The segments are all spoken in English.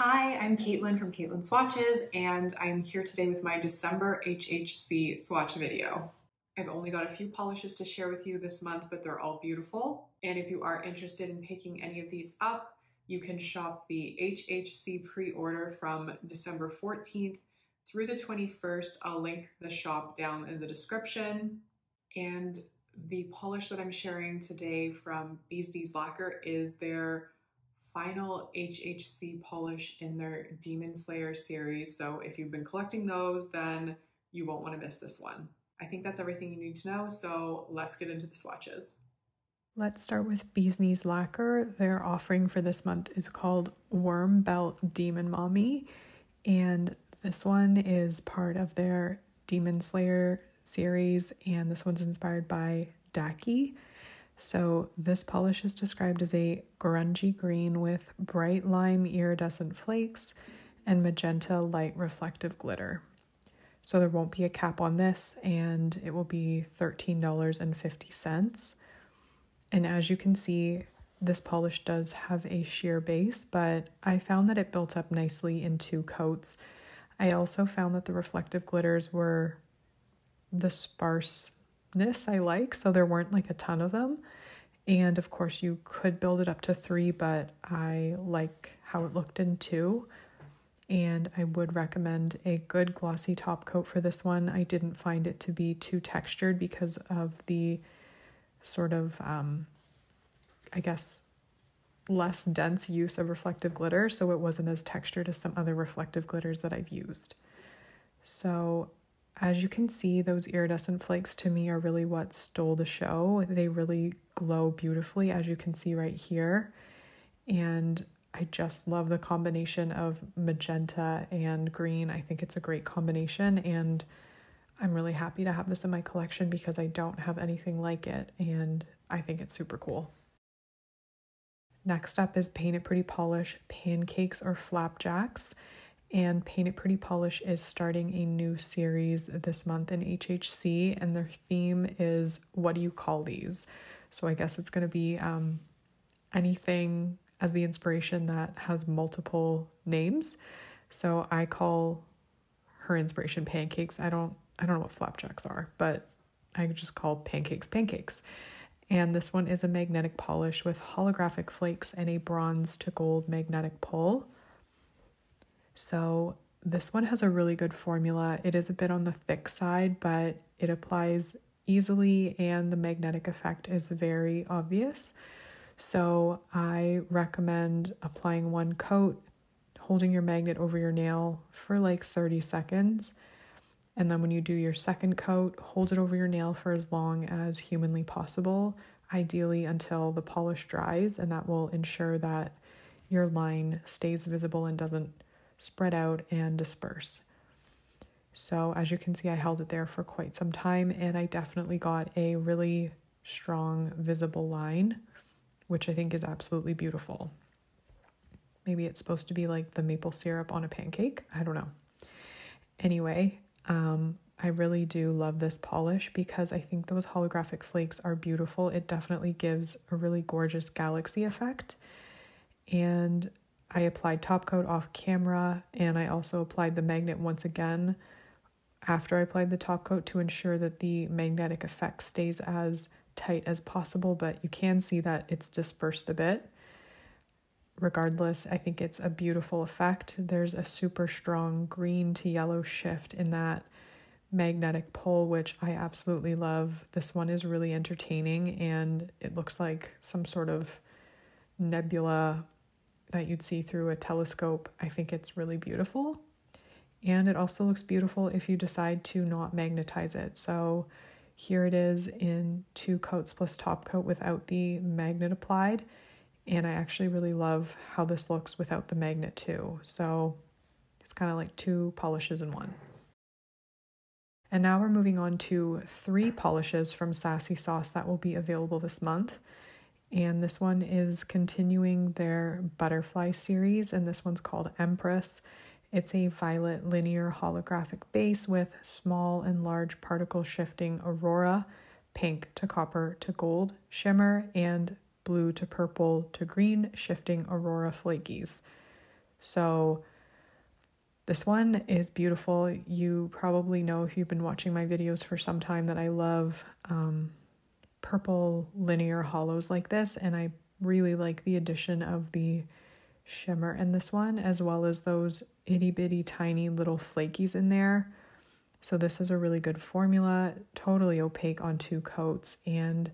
Hi, I'm Caitlin from Caitlin Swatches, and I'm here today with my December HHC swatch video. I've only got a few polishes to share with you this month, but they're all beautiful. And if you are interested in picking any of these up, you can shop the HHC pre-order from December 14th through the 21st. I'll link the shop down in the description. And the polish that I'm sharing today from Bee's Knees Lacquer is their final HHC polish in their Demon Slayer series. So if you've been collecting those, then you won't want to miss this one. I think that's everything you need to know, so let's get into the swatches. Let's start with Bee's Knees Lacquer. Their offering for this month is called Worm Belt Demon Mommy, and this one is part of their Demon Slayer series, and this one's inspired by Daki. So this polish is described as a grungy green with bright lime iridescent flakes and magenta light reflective glitter. So there won't be a cap on this, and it will be $13.50. And as you can see, this polish does have a sheer base, but I found that it built up nicely in 2 coats. I also found that the reflective glitters were the sparseness I like, so there weren't like a ton of them. And of course you could build it up to 3, but I like how it looked in 2. And I would recommend a good glossy top coat for this one. I didn't find it to be too textured because of the sort of, I guess, less dense use of reflective glitter, so it wasn't as textured as some other reflective glitters that I've used. So as you can see, those iridescent flakes to me are really what stole the show. They really glow beautifully, as you can see right here. And I just love the combination of magenta and green. I think it's a great combination, and I'm really happy to have this in my collection because I don't have anything like it, and I think it's super cool. Next up is Paint It Pretty Polish Pancakes or Flapjacks. And Paint It Pretty Polish is starting a new series this month in HHC, and their theme is what do you call these? So I guess it's going to be anything as the inspiration that has multiple names. So I call her inspiration pancakes. I don't know what flapjacks are, but I just call pancakes pancakes. And this one is a magnetic polish with holographic flakes and a bronze to gold magnetic pull. So this one has a really good formula. It is a bit on the thick side, but it applies easily and the magnetic effect is very obvious. So I recommend applying 1 coat, holding your magnet over your nail for like 30 seconds. And then when you do your second coat, hold it over your nail for as long as humanly possible, ideally until the polish dries, and that will ensure that your line stays visible and doesn't spread out and disperse. So as you can see, I held it there for quite some time, and I definitely got a really strong visible line, which I think is absolutely beautiful. Maybe it's supposed to be like the maple syrup on a pancake. I don't know. Anyway, I really do love this polish because I think those holographic flakes are beautiful. It definitely gives a really gorgeous galaxy effect. And I applied top coat off camera, and I also applied the magnet once again after I applied the top coat to ensure that the magnetic effect stays as tight as possible, but you can see that it's dispersed a bit. Regardless, I think it's a beautiful effect. There's a super strong green to yellow shift in that magnetic pull, which I absolutely love. This one is really entertaining, and it looks like some sort of nebula that you'd see through a telescope. I think it's really beautiful. And it also looks beautiful if you decide to not magnetize it. So here it is in 2 coats plus top coat without the magnet applied. And I actually really love how this looks without the magnet too. So it's kind of like 2 polishes in 1. And now we're moving on to 3 polishes from Sassy Sauce that will be available this month. And this one is continuing their Butterfly series, and this one's called Empress. It's a violet linear holographic base with small and large particle shifting aurora, pink to copper to gold shimmer, and blue to purple to green shifting aurora flakies. So this one is beautiful. You probably know if you've been watching my videos for some time that I love purple linear hollows like this, and I really like the addition of the shimmer in this one, as well as those itty bitty tiny little flakies in there. So this is a really good formula, totally opaque on 2 coats, and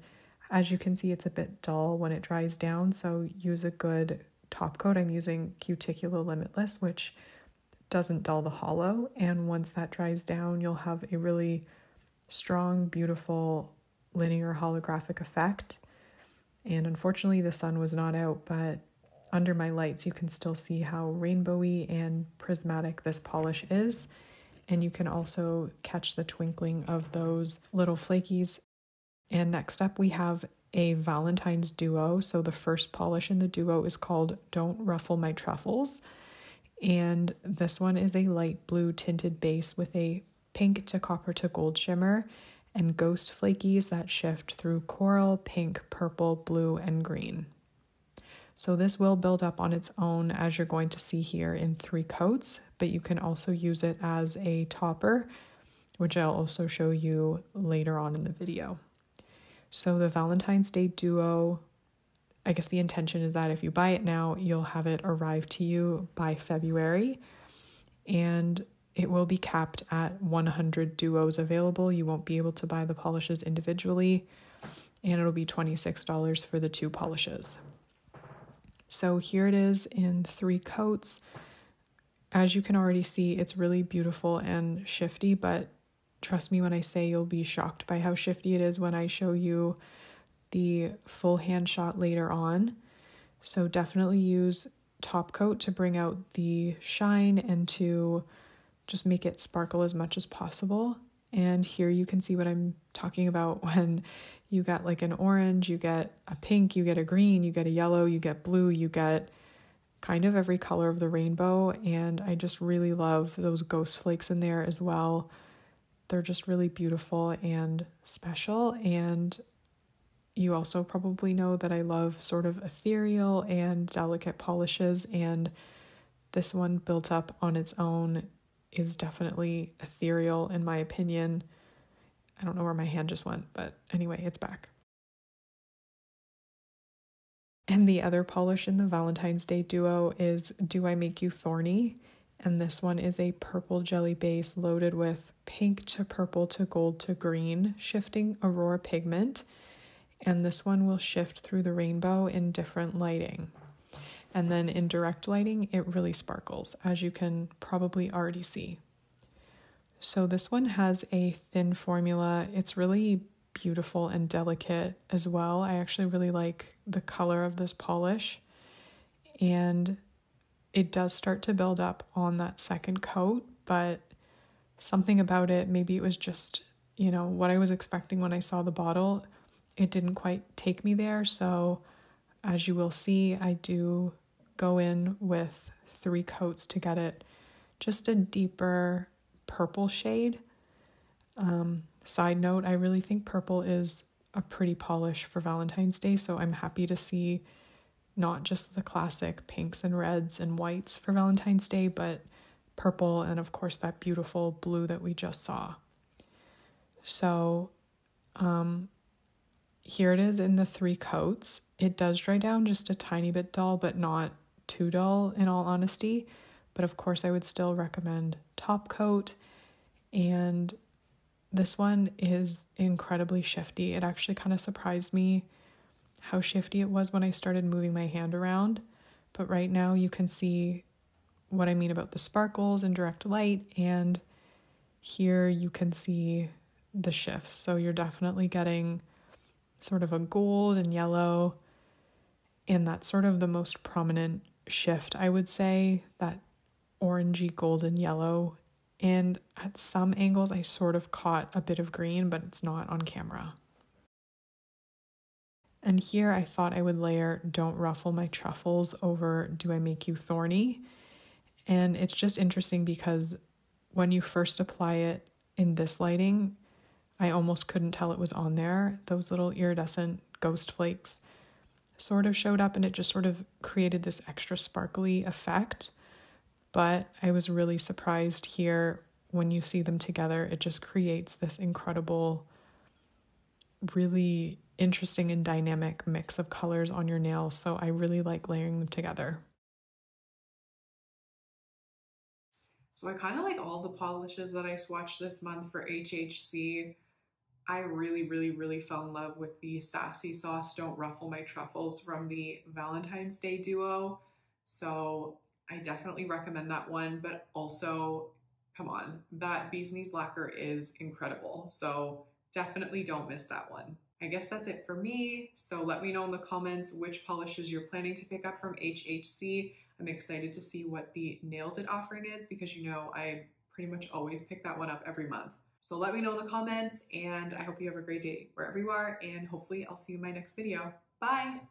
as you can see, it's a bit dull when it dries down, so use a good top coat. I'm using Cuticula Limitless, which doesn't dull the hollow, and once that dries down, you'll have a really strong, beautiful linear holographic effect. And unfortunately, the sun was not out, but under my lights, you can still see how rainbowy and prismatic this polish is. And you can also catch the twinkling of those little flakies. And next up, we have a Valentine's Duo. So the first polish in the duo is called Don't Ruffle My Truffles. And this one is a light blue tinted base with a pink to copper to gold shimmer and ghost flakies that shift through coral, pink, purple, blue, and green. So this will build up on its own, as you're going to see here, in 3 coats, but you can also use it as a topper, which I'll also show you later on in the video. So the Valentine's Day Duo, I guess the intention is that if you buy it now, you'll have it arrive to you by February, and it will be capped at 100 duos available. You won't be able to buy the polishes individually, and it'll be $26 for the 2 polishes. So here it is in 3 coats. As you can already see, it's really beautiful and shifty, but trust me when I say you'll be shocked by how shifty it is when I show you the full hand shot later on. So definitely use top coat to bring out the shine and to just make it sparkle as much as possible. And here you can see what I'm talking about when you get like an orange, you get a pink, you get a green, you get a yellow, you get blue, you get kind of every color of the rainbow. And I just really love those ghost flakes in there as well. They're just really beautiful and special. And you also probably know that I love sort of ethereal and delicate polishes, and this one built up on its own is definitely ethereal in my opinion. I don't know where my hand just went, but anyway, it's back. And the other polish in the Valentine's Day Duo is Do I Make You Thorny? And this one is a purple jelly base loaded with pink to purple to gold to green, shifting Aurora pigment. And this one will shift through the rainbow in different lighting. And then in direct lighting, it really sparkles, as you can probably already see. So this one has a thin formula. It's really beautiful and delicate as well. I actually really like the color of this polish. And it does start to build up on that second coat, but something about it, maybe it was just, what I was expecting when I saw the bottle. It didn't quite take me there. So as you will see, I do go in with 3 coats to get it just a deeper purple shade. Side note, I really think purple is a pretty polish for Valentine's Day, so I'm happy to see not just the classic pinks and reds and whites for Valentine's Day, but purple and of course that beautiful blue that we just saw. So here it is in the 3 coats. It does dry down just a tiny bit dull, but not too dull in all honesty. But of course I would still recommend top coat. And this one is incredibly shifty. It actually kind of surprised me how shifty it was when I started moving my hand around. But right now you can see what I mean about the sparkles and direct light. And here you can see the shifts. So you're definitely getting sort of a gold and yellow, and that's sort of the most prominent shift, I would say, that orangey golden yellow. And at some angles I sort of caught a bit of green, but it's not on camera. And here I thought I would layer Don't Ruffle My Truffles over Do I Make You Thorny? And it's just interesting because when you first apply it in this lighting, I almost couldn't tell it was on there. Those little iridescent ghost flakes sort of showed up, and it just sort of created this extra sparkly effect. but I was really surprised here when you see them together. It just creates this incredible, really interesting and dynamic mix of colors on your nails. So I really like layering them together. So I kind of like all the polishes that I swatched this month for HHC. I really fell in love with the Sassy Sauce Don't Ruffle My Truffles from the Valentine's Day duo. So I definitely recommend that one, but also, come on, that Bee's Knees lacquer is incredible. So definitely don't miss that one. I guess that's it for me. So let me know in the comments which polishes you're planning to pick up from HHC. I'm excited to see what the Nailed It offering is because you know I pretty much always pick that one up every month. So let me know in the comments, and I hope you have a great day wherever you are, and hopefully I'll see you in my next video. Bye!